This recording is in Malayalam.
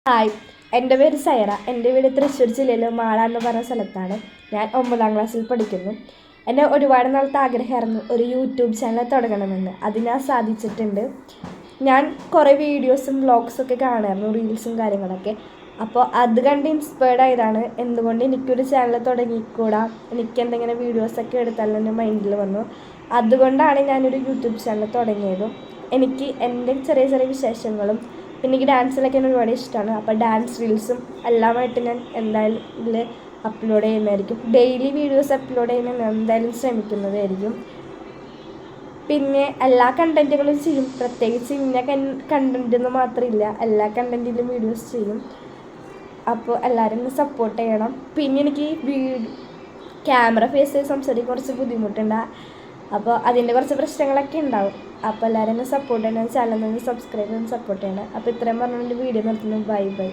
ഹായ്, എൻ്റെ പേര് സൈറ. എൻ്റെ വീട് തൃശ്ശൂർ ജില്ലയിലെ മാള എന്ന് പറഞ്ഞ സ്ഥലത്താണ്. ഞാൻ 9ാം ക്ലാസ്സിൽ പഠിക്കുന്നു. എൻ്റെ ഒരുപാട് നാളത്തെ ആഗ്രഹമായിരുന്നു ഒരു യൂട്യൂബ് ചാനൽ തുടങ്ങണമെന്ന്. അത് ഞാൻ സാധിച്ചിട്ടുണ്ട്. ഞാൻ കുറേ വീഡിയോസും വ്ളോഗ്സൊക്കെ കാണുമായിരുന്നു, റീൽസും കാര്യങ്ങളൊക്കെ. അപ്പോൾ അത് കണ്ട് ഇൻസ്പയർഡ് ആയതാണ് എന്തുകൊണ്ട് എനിക്കൊരു ചാനൽ തുടങ്ങിക്കൂടാ, എനിക്ക് എന്തെങ്കിലും വീഡിയോസൊക്കെ എടുത്താലും എൻ്റെ മൈൻഡിൽ വന്നു. അതുകൊണ്ടാണ് ഞാനൊരു യൂട്യൂബ് ചാനൽ തുടങ്ങിയതും. എനിക്ക് എൻ്റെ ചെറിയ ചെറിയ വിശേഷങ്ങളും പിന്നെ എനിക്ക് ഡാൻസിലൊക്കെ എനിക്ക് ഒരുപാട് ഇഷ്ടമാണ്. അപ്പോൾ ഡാൻസ് റീൽസും എല്ലാമായിട്ട് ഞാൻ എന്തായാലും ഇതിൽ അപ്ലോഡ് ചെയ്യുന്നതായിരിക്കും. ഡെയിലി വീഡിയോസ് അപ്ലോഡ് ചെയ്യുന്ന ഞാൻ എന്തായാലും ശ്രമിക്കുന്നതായിരിക്കും. പിന്നെ എല്ലാ കണ്ടൻറ്റുകളും ചെയ്യും, പ്രത്യേകിച്ച് ഇന്ന കണ്ടൻറ്റെന്ന് മാത്രമില്ല, എല്ലാ കണ്ടൻറ്റിലും വീഡിയോസ് ചെയ്യും. അപ്പോൾ എല്ലാവരും ഒന്ന് സപ്പോർട്ട് ചെയ്യണം. പിന്നെ എനിക്ക് ക്യാമറ ഫേസ് ചെയ്ത് സംസാരിക്കാൻ കുറച്ച് ബുദ്ധിമുട്ടുണ്ട്. അപ്പോൾ അതിൻ്റെ കുറച്ച് പ്രശ്നങ്ങളൊക്കെ ഉണ്ടാവും. അപ്പോൾ എല്ലാവരും ഒന്ന് സപ്പോർട്ട് ചെയ്യണം, ചാനൽ ഒന്ന് സബ്സ്ക്രൈബ് ചെയ്ത് സപ്പോർട്ട് ചെയ്യണം. അപ്പോൾ ഇത്രയും പറഞ്ഞുകൊണ്ട് വീഡിയോ നിർത്തുന്നു. Bye bye.